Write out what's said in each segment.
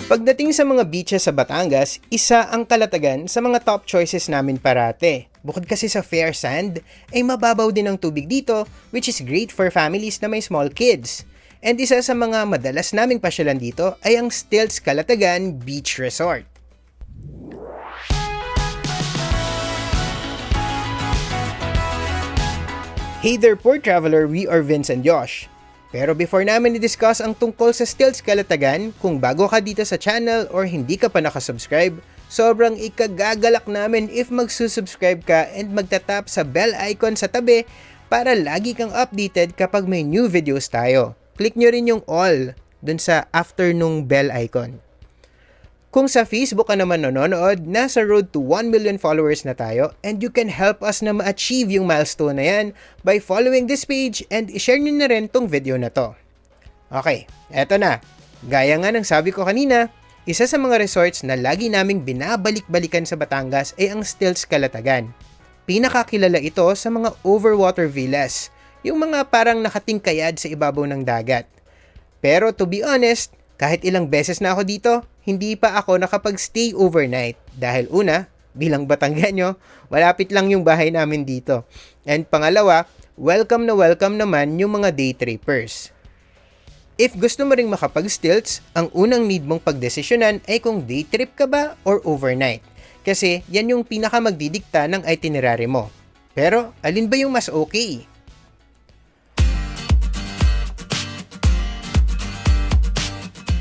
Pagdating sa mga beaches sa Batangas, isa ang Kalatagan sa mga top choices namin parate. Bukod kasi sa fair sand, ay mababaw din ang tubig dito, which is great for families na may small kids. And isa sa mga madalas naming pasyalan dito ay ang Stilts Kalatagan Beach Resort. Hey there, poor traveler, we are Vince and Josh. Pero before namin i-discuss ang tungkol sa Stilts Kalatagan, kung bago ka dito sa channel or hindi ka pa nakasubscribe, sobrang ikagagalak namin if magsusubscribe ka and magtatap sa bell icon sa tabi para lagi kang updated kapag may new videos tayo. Click nyo rin yung all dun sa after nung bell icon. Kung sa Facebook ka naman nanonood, nasa road to 1 million followers na tayo and you can help us na ma-achieve yung milestone na yan by following this page and i-share nyo na rin tong video na to. Okay, eto na. Gaya nga ng sabi ko kanina, isa sa mga resorts na lagi naming binabalik-balikan sa Batangas ay ang Stilts Kalatagan. Pinakakilala ito sa mga overwater villas, yung mga parang nakatingkayad sa ibabaw ng dagat. Pero to be honest, kahit ilang beses na ako dito, hindi pa ako nakapag-stay overnight dahil una, bilang Batanggenyo, malapit lang yung bahay namin dito. And pangalawa, welcome na welcome naman yung mga day trippers. If gusto mo ring makapag-stilts, ang unang need mong pagdesisyonan ay kung day trip ka ba or overnight. Kasi yan yung pinaka magdidikta ng itinerary mo. Pero alin ba yung mas okay?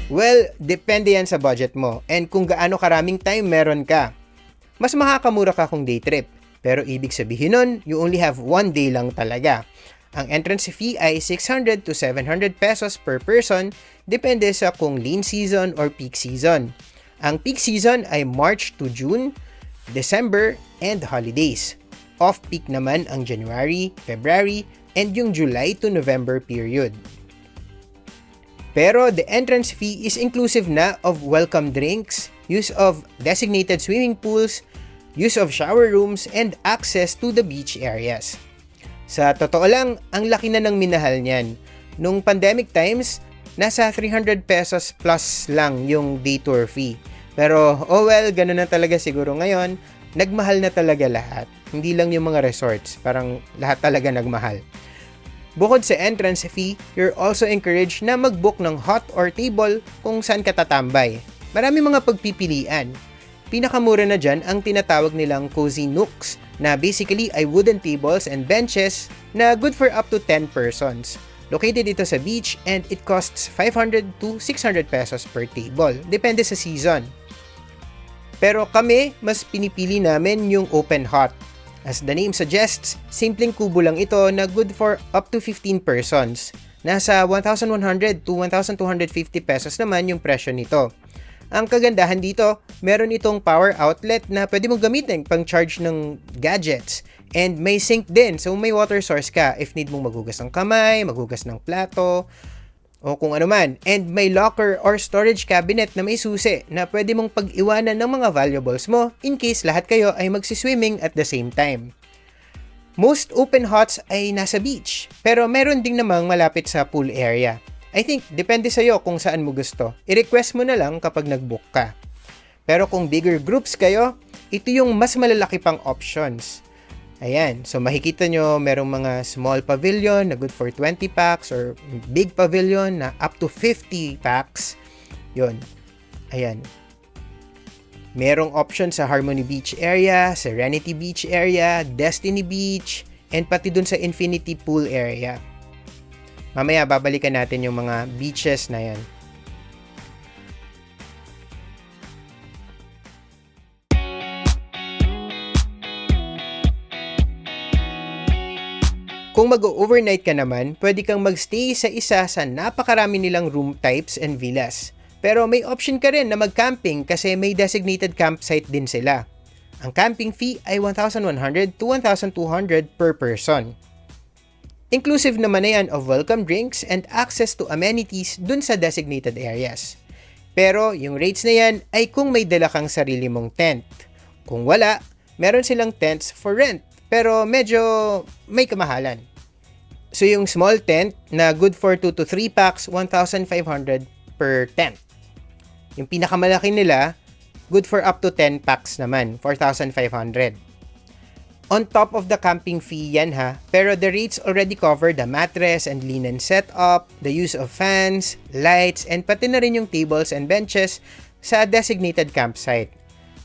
Well, depende yan sa budget mo and kung gaano karaming time meron ka. Mas makakamura ka kung day trip, pero ibig sabihin nun, you only have one day lang talaga. Ang entrance fee ay 600 to 700 pesos per person, depende sa kung lean season or peak season. Ang peak season ay March to June, December, and holidays. Off-peak naman ang January, February, and yung July to November period. Pero the entrance fee is inclusive na of welcome drinks, use of designated swimming pools, use of shower rooms, and access to the beach areas. Sa totoo lang, ang laki na ng minahal niyan. Nung pandemic times, nasa 300 pesos plus lang yung day tour fee. Pero oh well, ganun na talaga siguro ngayon, nagmahal na talaga lahat. Hindi lang yung mga resorts, parang lahat talaga nagmahal. Bukod sa entrance fee, you're also encouraged na mag-book ng hot or table kung saan ka tatambay. Marami mga pagpipilian. Pinakamura na dyan ang tinatawag nilang cozy nooks na basically ay wooden tables and benches na good for up to 10 persons. Located ito sa beach and it costs 500 to 600 pesos per table. Depende sa season. Pero kami, mas pinipili namin yung open hot. As the name suggests, simpleng kubo lang ito na good for up to 15 persons. Nasa 1,100 to 1,250 pesos naman yung presyo nito. Ang kagandahan dito, meron itong power outlet na pwede mong gamitin pang charge ng gadgets. And may sink din, so may water source ka if need mong maghugas ng kamay, maghugas ng plato, o kung ano man. And may locker or storage cabinet na may susi na pwede mong pag-iwanan ng mga valuables mo in case lahat kayo ay magsiswimming at the same time. Most open hots ay nasa beach, pero meron ding namang malapit sa pool area. I think depende sa'yo kung saan mo gusto. I-request mo na lang kapag nag-book ka. Pero kung bigger groups kayo, ito yung mas malalaki pang options. Ayan, so makikita nyo merong mga small pavilion na good for 20 packs or big pavilion na up to 50 packs. Yun, ayan. Merong option sa Harmony Beach area, Serenity Beach area, Destiny Beach, and pati dun sa Infinity Pool area. Mamaya babalikan natin yung mga beaches na yan. Kung mag-overnight ka naman, pwede kang magstay sa isa sa napakarami nilang room types and villas. Pero may option ka rin na mag-camping kasi may designated campsite din sila. Ang camping fee ay 1,100 to 1,200 per person. Inclusive naman na yan of welcome drinks and access to amenities dun sa designated areas. Pero yung rates na yan ay kung may dala kang sarili mong tent. Kung wala, meron silang tents for rent. Pero medyo may kamahalan. So yung small tent na good for 2 to 3 packs, 1,500 per tent. Yung pinakamalaki nila, good for up to 10 packs naman, 4,500. On top of the camping fee yan ha, pero the rates already cover the mattress and linen setup, the use of fans, lights, and pati na rin yung tables and benches sa designated campsite.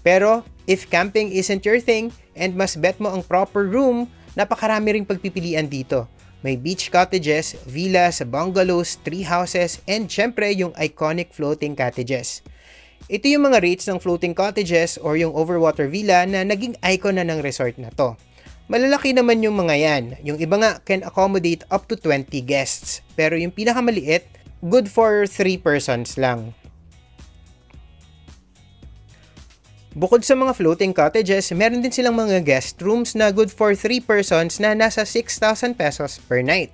Pero if camping isn't your thing and mas bet mo ang proper room, napakarami ring pagpipilian dito. May beach cottages, villas, bungalows, tree houses, and syempre yung iconic floating cottages. Ito yung mga rates ng floating cottages or yung overwater villa na naging icon na ng resort na to. Malalaki naman yung mga yan. Yung iba nga can accommodate up to 20 guests. Pero yung pinakamaliit, good for 3 persons lang. Bukod sa mga floating cottages, meron din silang mga guest rooms na good for 3 persons na nasa 6,000 pesos per night.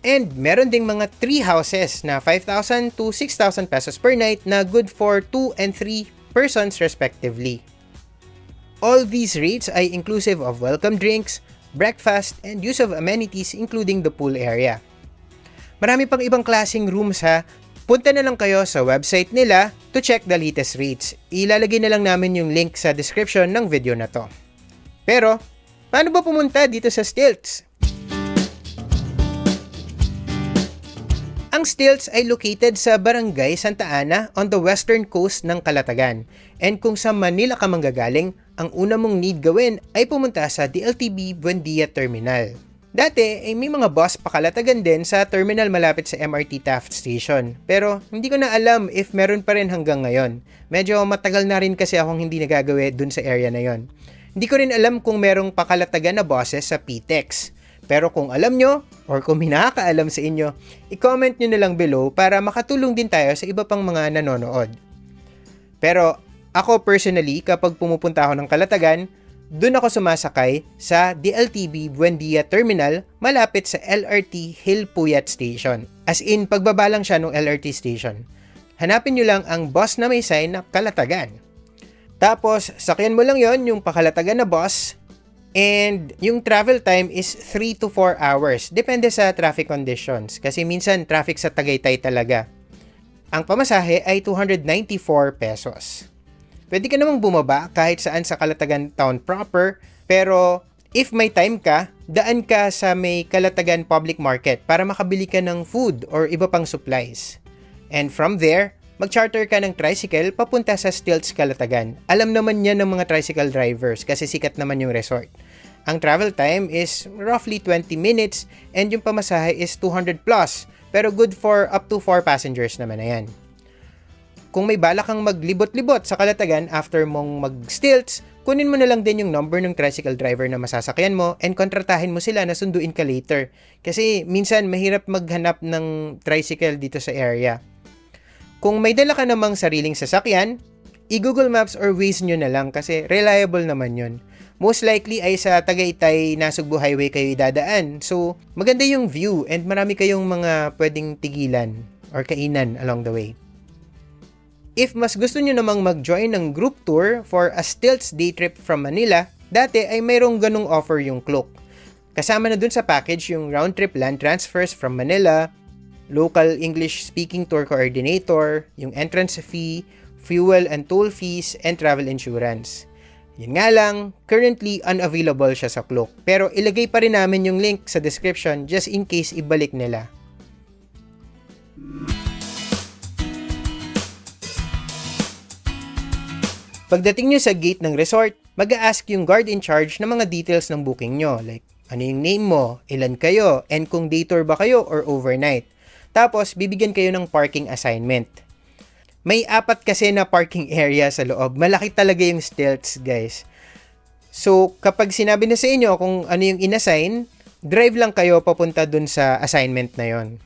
And meron ding mga tree houses na 5,000 to 6,000 pesos per night na good for 2 and 3 persons respectively. All these rates ay inclusive of welcome drinks, breakfast, and use of amenities including the pool area. Marami pang ibang klaseng rooms ha. Punta na lang kayo sa website nila to check the latest rates. Ilalagay na lang namin yung link sa description ng video na to. Pero, paano ba pumunta dito sa Stilts? Ang Stilts ay located sa Barangay Santa Ana on the western coast ng Calatagan. And kung sa Manila ka manggagaling, ang una mong need gawin ay pumunta sa DLTB Buendia Terminal. Dati ay may mga bus pa Calatagan din sa terminal malapit sa MRT Taft Station. Pero hindi ko na alam if meron pa rin hanggang ngayon. Medyo matagal na rin kasi akong hindi nagagawi dun sa area na yon. Hindi ko rin alam kung merong pa Calatagan na buses sa PTEX. Pero kung alam nyo, or kung may nakakaalam sa inyo, i-comment nyo na lang below para makatulong din tayo sa iba pang mga nanonood. Pero ako personally, kapag pumupunta ako ng Calatagan, dun ako sumasakay sa DLTB Buendia Terminal malapit sa LRT Hill Puyat Station. As in, pagbaba lang siya ng LRT station. Hanapin nyo lang ang bus na may sign na Calatagan. Tapos, sakyan mo lang yon yung pakalatagan na bus. And yung travel time is 3 to 4 hours. Depende sa traffic conditions. Kasi minsan traffic sa Tagaytay talaga. Ang pamasahe ay 294 pesos. Pwede ka namang bumaba kahit saan sa Calatagan town proper. Pero if may time ka, daan ka sa may Calatagan Public Market para makabili ka ng food or iba pang supplies. And from there, mag-charter ka ng tricycle papunta sa Stilts Calatagan. Alam naman yan ng mga tricycle drivers kasi sikat naman yung resort. Ang travel time is roughly 20 minutes and yung pamasahe is 200 plus pero good for up to 4 passengers naman na yan. Kung may balak kang maglibot-libot sa Calatagan after mong mag-Stilts, kunin mo na lang din yung number ng tricycle driver na masasakyan mo and kontratahin mo sila na sunduin ka later. Kasi minsan mahirap maghanap ng tricycle dito sa area. Kung may dala ka namang sariling sasakyan, i-Google Maps or Waze nyo na lang kasi reliable naman yun. Most likely ay sa Tagaytay Nasugbu Highway kayo idadaan. So, maganda yung view and marami kayong mga pwedeng tigilan or kainan along the way. If mas gusto nyo namang mag-join ng group tour for a Stilts day trip from Manila, dati ay mayroong ganung offer yung Klook. Kasama na dun sa package yung round trip land transfers from Manila, local English speaking tour coordinator, yung entrance fee, fuel and toll fees, and travel insurance. Yun nga lang, currently unavailable siya sa Klook. Pero ilagay pa rin namin yung link sa description just in case ibalik nila. Pagdating nyo sa gate ng resort, mag-a-ask yung guard in charge ng mga details ng booking nyo. Like, ano yung name mo, ilan kayo, and kung day tour ba kayo or overnight. Tapos, bibigyan kayo ng parking assignment. May 4 kasi na parking area sa loob. Malaki talaga yung Stilts, guys. So, kapag sinabi na sa inyo kung ano yung inassign, drive lang kayo papunta dun sa assignment na yon.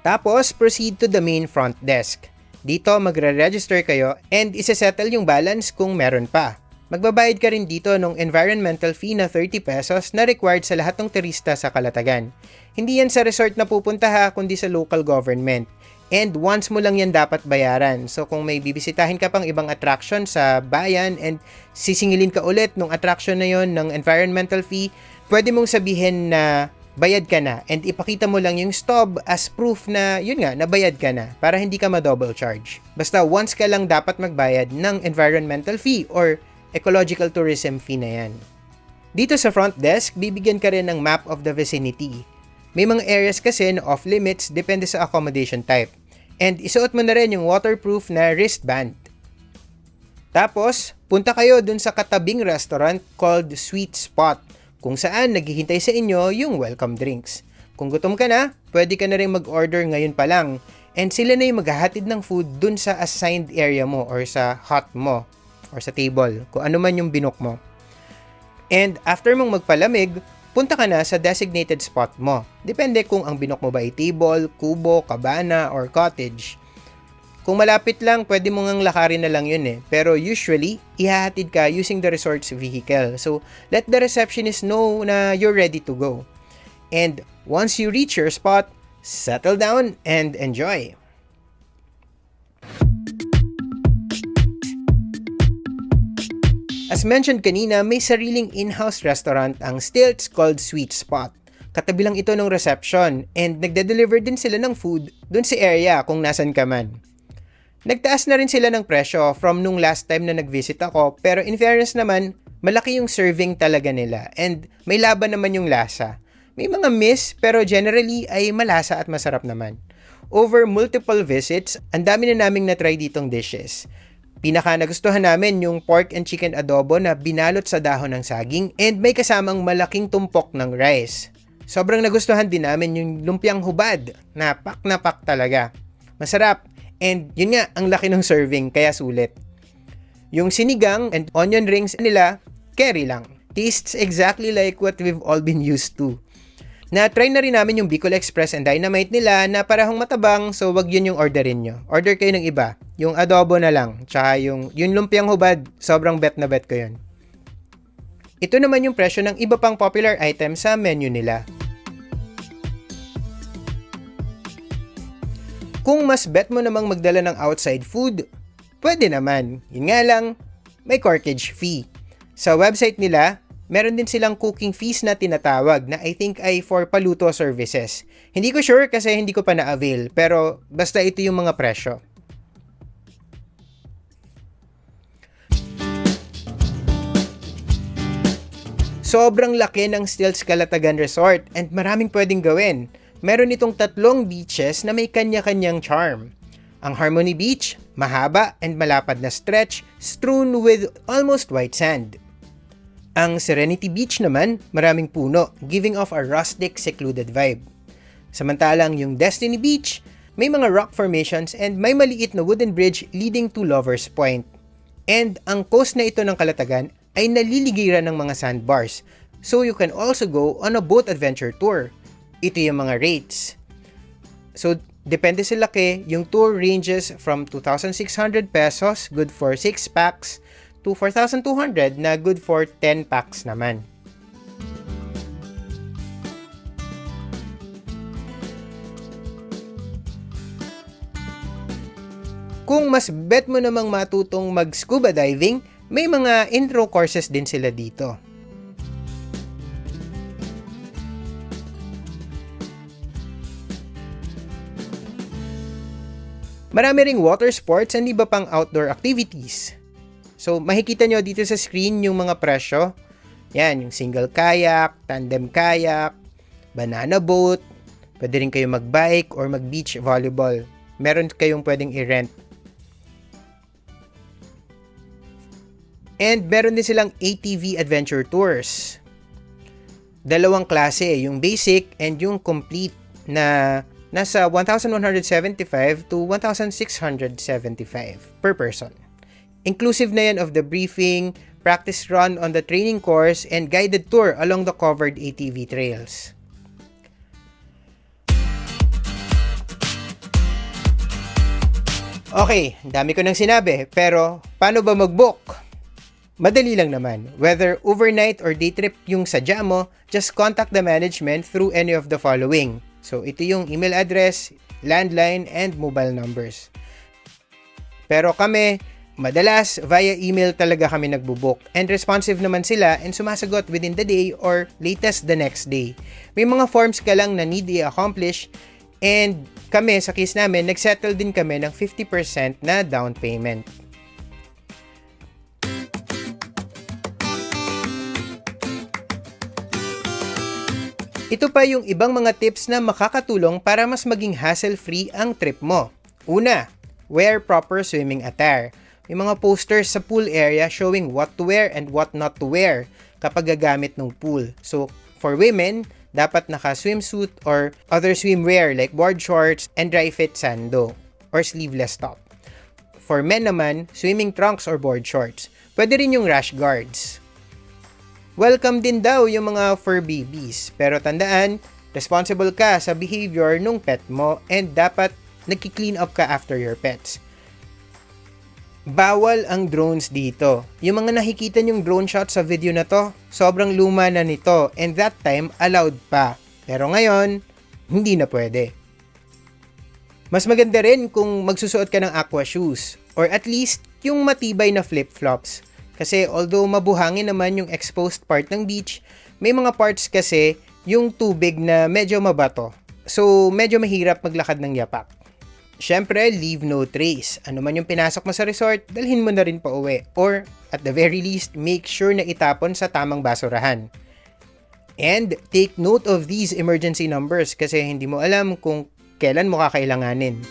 Tapos, proceed to the main front desk. Dito, magre-register kayo and isa-settle yung balance kung meron pa. Magbabayad ka rin dito ng environmental fee na 30 pesos na required sa lahat ng turista sa Calatagan. Hindi yan sa resort na pupunta ha, kundi sa local government. And once mo lang yan dapat bayaran. So kung may bibisitahin ka pang ibang attraction sa bayan and sisingilin ka ulit ng attraction na yon ng environmental fee, pwede mong sabihin na bayad ka na and ipakita mo lang yung stub as proof na yun nga, nabayad ka na para hindi ka ma-double charge. Basta once ka lang dapat magbayad ng environmental fee or ecological tourism fee na yan. Dito sa front desk, bibigyan ka rin ng map of the vicinity. May mga areas kasi na off-limits depende sa accommodation type. And isuot mo na rin yung waterproof na wristband. Tapos, punta kayo dun sa katabing restaurant called Sweet Spot, kung saan naghihintay sa inyo yung welcome drinks. Kung gutom ka na, pwede ka na rin mag-order ngayon pa lang. And sila na yung maghahatid ng food dun sa assigned area mo or sa hut mo or sa table, kung ano man yung binook mo. And after mong magpalamig, punta ka na sa designated spot mo. Depende kung ang binook mo ba ay table, kubo, cabana, or cottage. Kung malapit lang, pwede mo ngang lakarin na lang yun eh. Pero usually, ihahatid ka using the resort's vehicle. So, let the receptionist know na you're ready to go. And once you reach your spot, settle down and enjoy. As mentioned kanina, may sariling in-house restaurant ang Stilts called Sweet Spot. Katabi lang ito ng reception and nagde-deliver din sila ng food dun sa area kung nasan ka man. Nagtaas na rin sila ng presyo from nung last time na nag-visit ako, pero in fairness naman, malaki yung serving talaga nila and may laban naman yung lasa. May mga miss pero generally ay malasa at masarap naman. Over multiple visits, ang dami na naming na-try ditong dishes. Pinaka nagustuhan namin yung pork and chicken adobo na binalot sa dahon ng saging and may kasamang malaking tumpok ng rice. Sobrang nagustuhan din namin yung lumpiang hubad na pak talaga. Masarap. And yun nga, ang laki ng serving, kaya sulit. Yung sinigang and onion rings nila, carry lang. Tastes exactly like what we've all been used to. Na-try na rin namin yung Bicol Express and Dynamite nila na parehong matabang, so wag yun yung orderin nyo. Order kayo ng iba. Yung adobo na lang, tsaka yung lumpiang hubad, sobrang bet na bet ko yun. Ito naman yung presyo ng iba pang popular item sa menu nila. Kung mas bet mo namang magdala ng outside food, pwede naman. Yun nga lang, may corkage fee. Sa website nila, meron din silang cooking fees na tinatawag na I think ay for paluto services. Hindi ko sure kasi hindi ko pa na-avail, pero basta ito yung mga presyo. Sobrang laki ng Stilts Calatagan Resort and maraming pwedeng gawin. Meron itong 3 beaches na may kanya-kanyang charm. Ang Harmony Beach, mahaba and malapad na stretch, strewn with almost white sand. Ang Serenity Beach naman, maraming puno, giving off a rustic, secluded vibe. Samantalang yung Destiny Beach, may mga rock formations and may maliit na wooden bridge leading to Lover's Point. And ang coast na ito ng Calatagan ay naliligiran ng mga sandbars, so you can also go on a boat adventure tour. Ito yung mga rates. So, depende sa laki, yung tour ranges from 2,600 pesos, good for 6 packs, to 4,200 na good for 10 packs naman. Kung mas bet mo namang matutong mag-scuba diving, may mga intro courses din sila dito. Marami ring water sports and iba pang outdoor activities. So, makikita nyo dito sa screen yung mga presyo. Yan, yung single kayak, tandem kayak, banana boat, pwede rin kayo mag-bike or mag-beach volleyball. Meron kayong pwedeng i-rent. And meron din silang ATV adventure tours. 2 klase, yung basic and yung complete na nasa 1,175 to 1,675 per person. Inclusive na yan of the briefing, practice run on the training course, and guided tour along the covered ATV trails. Okay, dami ko nang sinabi, pero paano ba mag-book? Madali lang naman. Whether overnight or day trip yung sadya mo, just contact the management through any of the following. So, ito yung email address, landline, and mobile numbers. Pero kami, Madalas, via email talaga kami nagbubook and responsive naman sila and sumasagot within the day or latest the next day. May mga forms ka lang na need i-accomplish and kami sa case namin, nagsettle din kami ng 50% na down payment. Ito pa yung ibang mga tips na makakatulong para mas maging hassle-free ang trip mo. Una, wear proper swimming attire. May mga posters sa pool area showing what to wear and what not to wear kapag gagamit ng pool. So, for women, dapat naka-swimsuit or other swimwear like board shorts and dry fit sando or sleeveless top. For men naman, swimming trunks or board shorts. Pwede rin yung rash guards. Welcome din daw yung mga fur babies. Pero tandaan, responsible ka sa behavior ng pet mo and dapat nagki-clean up ka after your pets. Bawal ang drones dito. Yung mga nakikita nyong drone shot sa video na to, sobrang luma na nito and that time allowed pa. Pero ngayon, hindi na pwede. Mas maganda rin kung magsusuot ka ng aqua shoes or at least yung matibay na flip-flops. Kasi although mabuhangin naman yung exposed part ng beach, may mga parts kasi yung tubig na medyo mabato. So medyo mahirap maglakad ng yapak. Syempre, leave no trace. Ano man yung pinasok mo sa resort, dalhin mo na rin pa uwi. Or, at the very least, make sure na itapon sa tamang basurahan. And, take note of these emergency numbers kasi hindi mo alam kung kailan mo kakailanganin.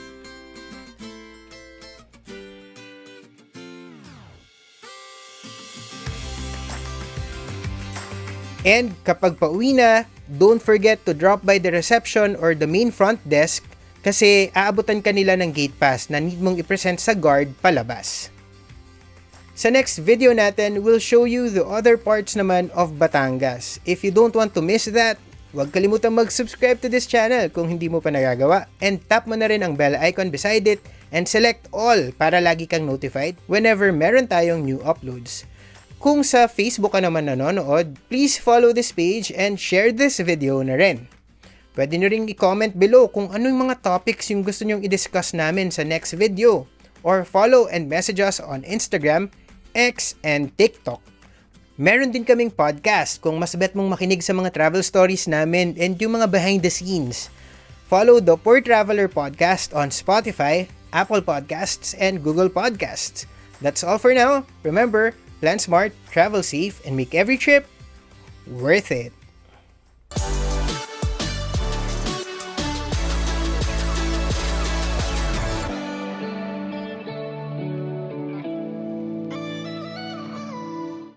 And, kapag pauwi na, don't forget to drop by the reception or the main front desk kasi aabutan ka nila ng gate pass na need mong i-present sa guard palabas. Sa next video natin, we'll show you the other parts naman of Batangas. If you don't want to miss that, huwag kalimutang mag-subscribe to this channel kung hindi mo pa nagagawa and tap mo na rin ang bell icon beside it and select all para lagi kang notified whenever meron tayong new uploads. Kung sa Facebook ka naman nanonood, please follow this page and share this video na rin. Pwede nyo ring i-comment below kung ano yung mga topics yung gusto nyong i-discuss namin sa next video. Or follow and message us on Instagram, X, and TikTok. Meron din kaming podcast kung mas bet mong makinig sa mga travel stories namin and yung mga behind the scenes. Follow the Poor Traveler Podcast on Spotify, Apple Podcasts, and Google Podcasts. That's all for now. Remember, plan smart, travel safe, and make every trip worth it.